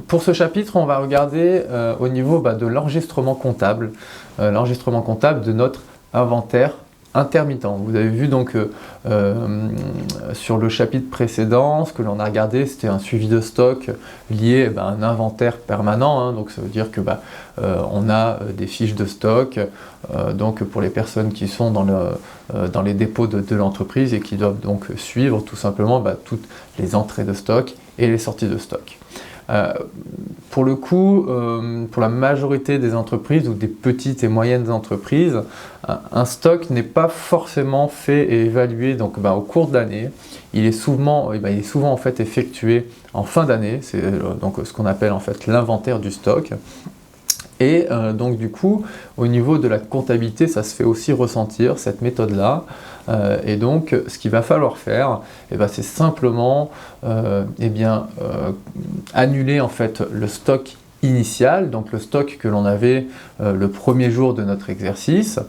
Pour ce chapitre, on va regarder au niveau de l'enregistrement comptable de notre inventaire intermittent. Vous avez vu donc sur le chapitre précédent, ce que l'on a regardé, c'était un suivi de stock lié à un inventaire permanent. Donc ça veut dire que on a des fiches de stock donc pour les personnes qui sont dans les dépôts de l'entreprise et qui doivent donc suivre tout simplement toutes les entrées de stock et les sorties de stock. Pour le coup, pour la majorité des entreprises ou des petites et moyennes entreprises, un stock n'est pas forcément fait et évalué donc, au cours de l'année. Il est souvent en fait effectué en fin d'année. C'est donc ce qu'on appelle en fait l'inventaire du stock. Et donc du coup, au niveau de la comptabilité, ça se fait aussi ressentir cette méthode-là. Et donc, ce qu'il va falloir faire, c'est simplement annuler en fait le stock initial, donc le stock que l'on avait le premier jour de notre exercice,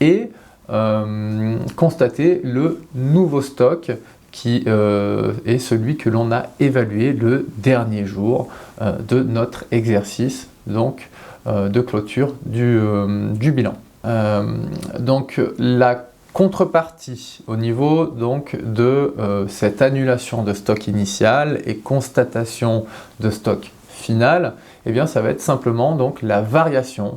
et constater le nouveau stock qui est celui que l'on a évalué le dernier jour de notre exercice, donc de clôture du bilan. Donc la contrepartie au niveau donc de cette annulation de stock initial et constatation de stock final, ça va être simplement donc la variation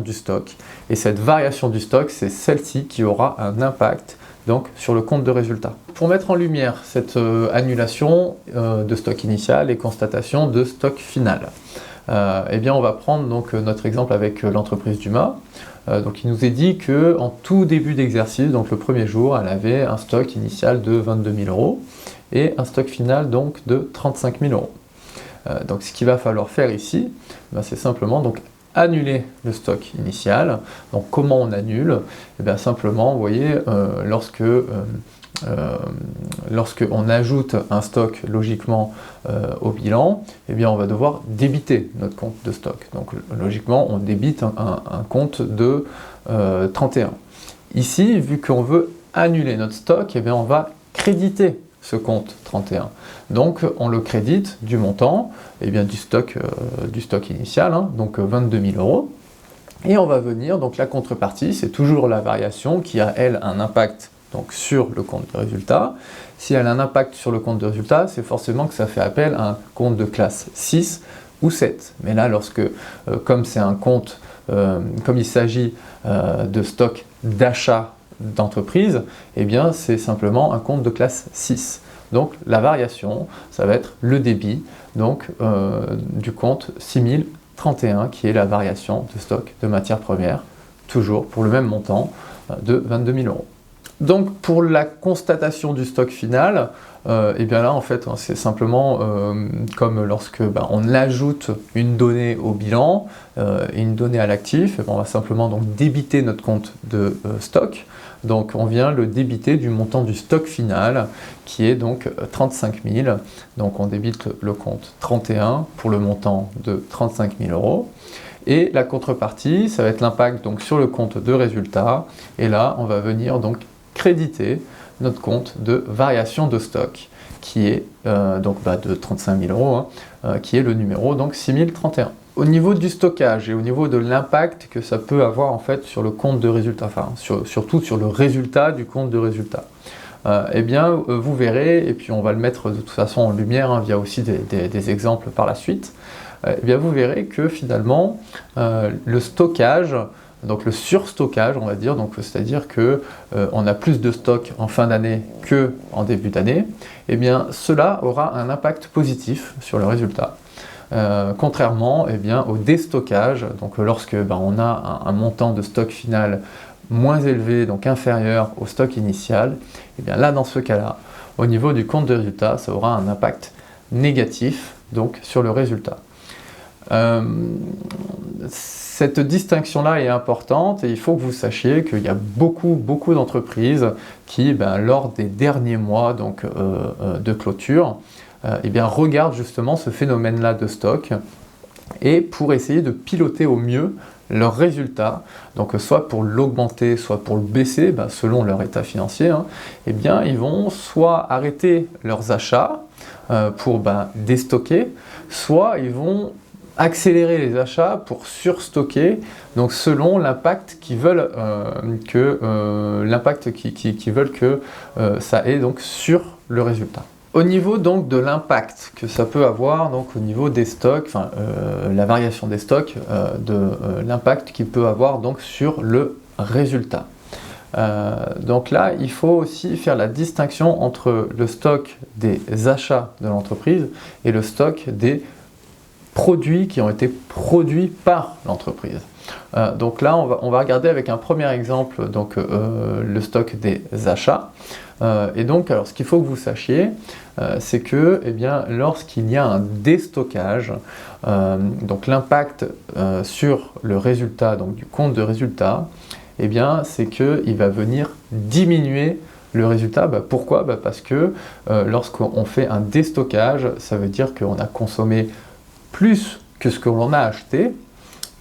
du stock. Et cette variation du stock, c'est celle-ci qui aura un impact donc sur le compte de résultat. Pour mettre en lumière cette annulation de stock initial et constatation de stock final, on va prendre donc notre exemple avec l'entreprise Dumas. Donc il nous est dit qu'en tout début d'exercice, donc le premier jour, elle avait un stock initial de 22 000 € et un stock final donc de 35 000 €. Donc ce qu'il va falloir faire ici, c'est simplement donc annuler le stock initial. Donc comment on annule? Simplement, vous voyez, lorsque on ajoute un stock logiquement au bilan, on va devoir débiter notre compte de stock. Donc logiquement, on débite un compte de 31. Ici, vu qu'on veut annuler notre stock, on va créditer ce compte 31. Donc on le crédite du montant du stock initial, donc 22 000 €. Et on va venir, donc la contrepartie, c'est toujours la variation qui a, elle, un impact donc sur le compte de résultat. Si elle a un impact sur le compte de résultat, c'est forcément que ça fait appel à un compte de classe 6 ou 7. Mais là, comme c'est un compte, comme il s'agit de stock d'achat d'entreprise, c'est simplement un compte de classe 6. Donc la variation, ça va être le débit donc, du compte 6031, qui est la variation de stock de matières premières, toujours pour le même montant de 22 000 €. Donc pour la constatation du stock final, là en fait c'est simplement comme lorsque on ajoute une donnée au bilan et une donnée à l'actif, on va simplement donc débiter notre compte de stock. Donc on vient le débiter du montant du stock final qui est donc 35 000. Donc on débite le compte 31 pour le montant de 35 000 €. Et la contrepartie, ça va être l'impact donc sur le compte de résultat. Et là, on va venir donc créditer notre compte de variation de stock qui est de 35 000 €, qui est le numéro donc 6031. Au niveau du stockage et au niveau de l'impact que ça peut avoir en fait sur le compte de résultat, surtout sur le résultat du compte de résultat, vous verrez, et puis on va le mettre de toute façon en lumière via aussi des exemples par la suite, vous verrez que finalement le stockage, donc le surstockage, on va dire, donc c'est-à-dire que on a plus de stock en fin d'année que en début d'année, cela aura un impact positif sur le résultat. Contrairement au déstockage, donc lorsque on a un montant de stock final moins élevé, donc inférieur au stock initial, là dans ce cas-là, au niveau du compte de résultat, ça aura un impact négatif donc sur le résultat. Cette distinction-là est importante et il faut que vous sachiez qu'il y a beaucoup d'entreprises qui, lors des derniers mois donc, de clôture, regardent justement ce phénomène-là de stock et pour essayer de piloter au mieux leurs résultats, donc soit pour l'augmenter, soit pour le baisser, selon leur état financier, ils vont soit arrêter leurs achats pour déstocker, soit ils vont accélérer les achats pour surstocker, donc selon l'impact qu'ils veulent que ça ait donc sur le résultat. Au niveau donc de l'impact que ça peut avoir donc au niveau des stocks, la variation des stocks, l'impact qu'il peut avoir donc sur le résultat. Donc là, il faut aussi faire la distinction entre le stock des achats de l'entreprise et le stock des produits qui ont été produits par l'entreprise. Donc là, on va regarder avec un premier exemple donc, le stock des achats. Et donc, alors, ce qu'il faut que vous sachiez, c'est que eh bien, lorsqu'il y a un déstockage, donc l'impact sur le résultat, donc du compte de résultat, eh bien, c'est qu'il va venir diminuer le résultat. Pourquoi? Parce que lorsqu'on fait un déstockage, ça veut dire qu'on a consommé plus que ce que l'on a acheté,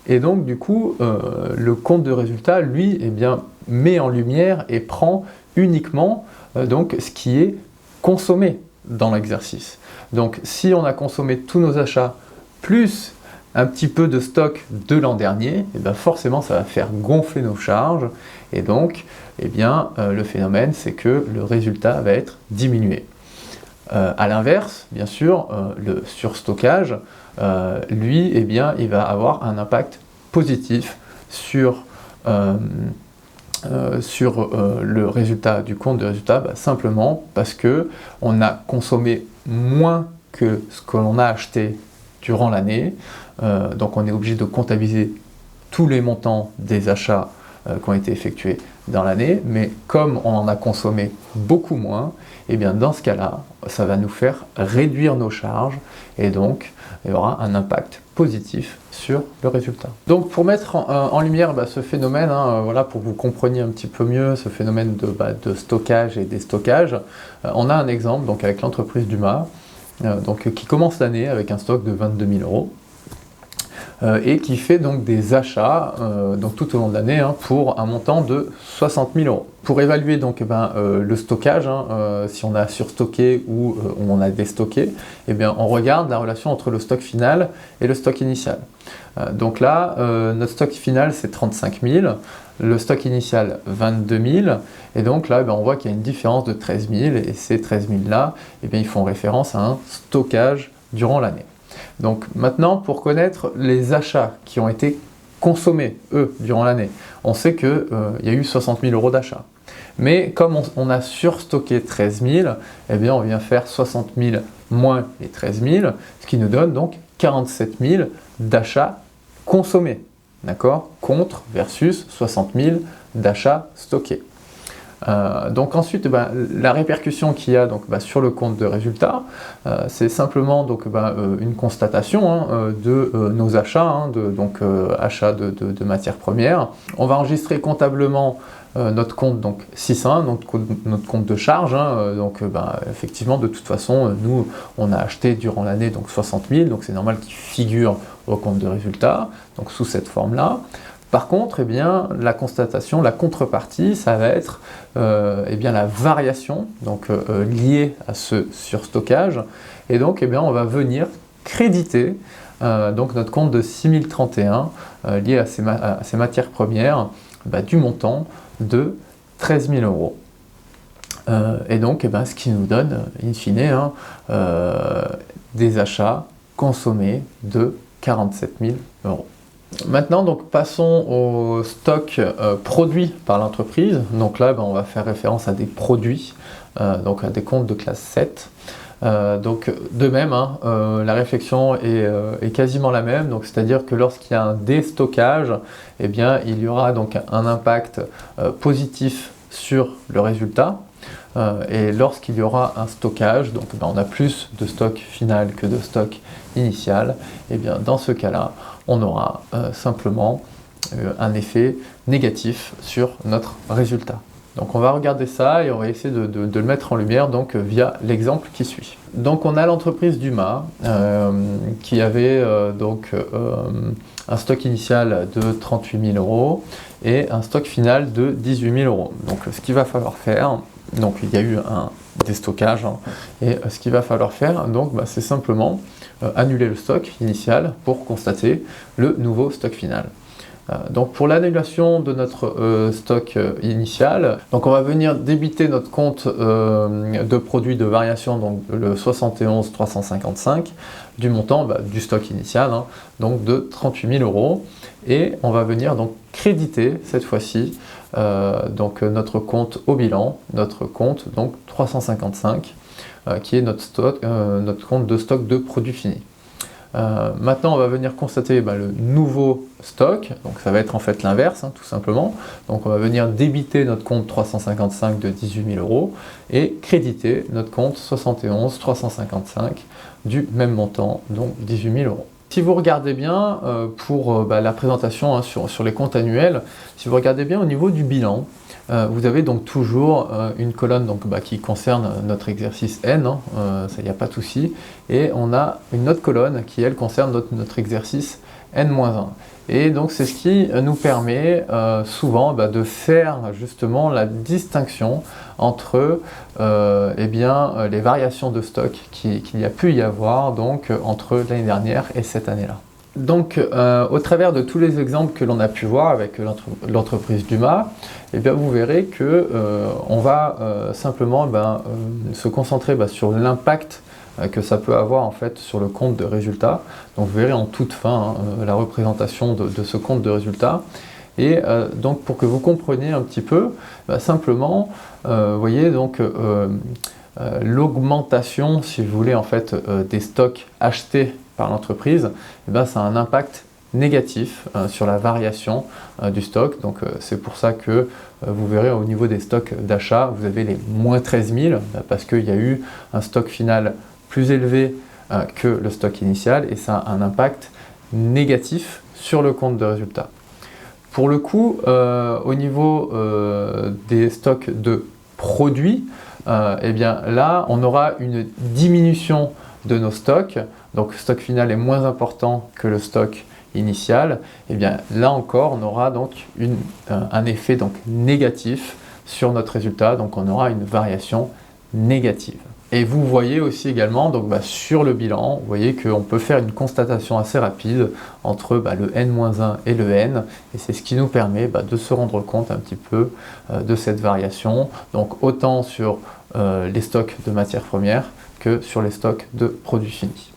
et donc du coup le compte de résultat, lui, eh bien, met en lumière et prend uniquement donc ce qui est consommé dans l'exercice. Donc si on a consommé tous nos achats plus un petit peu de stock de l'an dernier, eh bien, forcément ça va faire gonfler nos charges, et donc eh bien, le phénomène c'est que le résultat va être diminué. À l'inverse, bien sûr, le surstockage, lui, eh bien, il va avoir un impact positif sur le résultat du compte de résultat, simplement parce qu'on a consommé moins que ce que l'on a acheté durant l'année, donc on est obligé de comptabiliser tous les montants des achats qui ont été effectués dans l'année, mais comme on en a consommé beaucoup moins, et bien dans ce cas-là, ça va nous faire réduire nos charges, et donc il y aura un impact positif sur le résultat. Donc pour mettre en lumière ce phénomène, voilà, pour que vous compreniez un petit peu mieux ce phénomène de stockage et déstockage, on a un exemple donc, avec l'entreprise Dumas, qui commence l'année avec un stock de 22 000 € et qui fait donc des achats donc tout au long de l'année pour un montant de 60 000 €. Pour évaluer donc le stockage, si on a surstocké ou on a déstocké, eh bien, on regarde la relation entre le stock final et le stock initial. Donc là, notre stock final c'est 35 000, le stock initial 22 000, et donc là on voit qu'il y a une différence de 13 000, et ces 13 000 là, eh bien, ils font référence à un stockage durant l'année. Donc maintenant, pour connaître les achats qui ont été consommés, eux, durant l'année, on sait qu'il y a eu 60 000 € d'achats. Mais comme on a surstocké 13 000, eh bien on vient faire 60 000 moins les 13 000, ce qui nous donne donc 47 000 d'achats consommés, d'accord, contre versus 60 000 d'achats stockés. Donc ensuite, la répercussion qu'il y a donc, sur le compte de résultat, c'est simplement donc, une constatation de nos achats, achats de matières premières. On va enregistrer comptablement notre compte donc 6.1, notre compte de charge, effectivement de toute façon nous on a acheté durant l'année donc 60 000, donc c'est normal qu'il figure au compte de résultat, donc sous cette forme-là. Par contre, eh bien, la constatation, la contrepartie, ça va être la variation donc, liée à ce surstockage. Et donc, eh bien, on va venir créditer donc notre compte de 6031 lié à ces matières premières du montant de 13 000 €. Et donc, ce qui nous donne, in fine, des achats consommés de 47 000 €. Maintenant, donc, passons au stock produit par l'entreprise. Donc là, on va faire référence à des produits, donc à des comptes de classe 7. Donc de même, la réflexion est quasiment la même, donc c'est-à-dire que lorsqu'il y a un déstockage, eh bien, il y aura donc un impact positif sur le résultat. Et lorsqu'il y aura un stockage, donc on a plus de stock final que de stock initial, et bien dans ce cas-là, on aura simplement un effet négatif sur notre résultat. Donc on va regarder ça et on va essayer de le mettre en lumière donc, via l'exemple qui suit. Donc on a l'entreprise Dumas qui avait un stock initial de 38 000 € et un stock final de 18 000 €. Donc ce qu'il va falloir faire, donc il y a eu un déstockage, et ce qu'il va falloir faire, donc, c'est simplement annuler le stock initial pour constater le nouveau stock final. Donc pour l'annulation de notre stock initial, donc on va venir débiter notre compte de produits de variation, donc le 71 355, du montant du stock initial, hein, donc de 38 000 €. Et on va venir donc créditer cette fois-ci donc notre compte au bilan, notre compte donc 355, qui est notre compte de stock de produits finis. Maintenant, on va venir constater le nouveau stock, donc ça va être en fait l'inverse, hein, tout simplement. Donc on va venir débiter notre compte 355 de 18 000 € et créditer notre compte 71 355 du même montant, donc 18 000 €. Si vous regardez bien, pour la présentation hein, sur les comptes annuels, si vous regardez bien au niveau du bilan, vous avez donc toujours une colonne donc, qui concerne notre exercice N, hein, ça il n'y a pas de souci, et on a une autre colonne qui elle concerne notre exercice N-1. Et donc c'est ce qui nous permet souvent de faire justement la distinction entre les variations de stock qu'il y a pu y avoir donc, entre l'année dernière et cette année-là. Donc, au travers de tous les exemples que l'on a pu voir avec l'entreprise Dumas, vous verrez que on va simplement se concentrer sur l'impact que ça peut avoir en fait sur le compte de résultat. Donc, vous verrez en toute fin la représentation de ce compte de résultat. Et donc, pour que vous compreniez un petit peu, simplement, voyez donc l'augmentation, si vous voulez, en fait, des stocks achetés par l'entreprise, ça a un impact négatif sur la variation du stock. Donc c'est pour ça que vous verrez au niveau des stocks d'achat, vous avez les moins 13 000 parce qu'il y a eu un stock final plus élevé que le stock initial et ça a un impact négatif sur le compte de résultat. Pour le coup, au niveau des stocks de produits, là on aura une diminution de nos stocks. Donc le stock final est moins important que le stock initial, là encore on aura donc un effet donc négatif sur notre résultat, donc on aura une variation négative. Et vous voyez aussi également donc, sur le bilan, vous voyez qu'on peut faire une constatation assez rapide entre le N-1 et le N, et c'est ce qui nous permet de se rendre compte un petit peu de cette variation, donc autant sur les stocks de matières premières que sur les stocks de produits finis.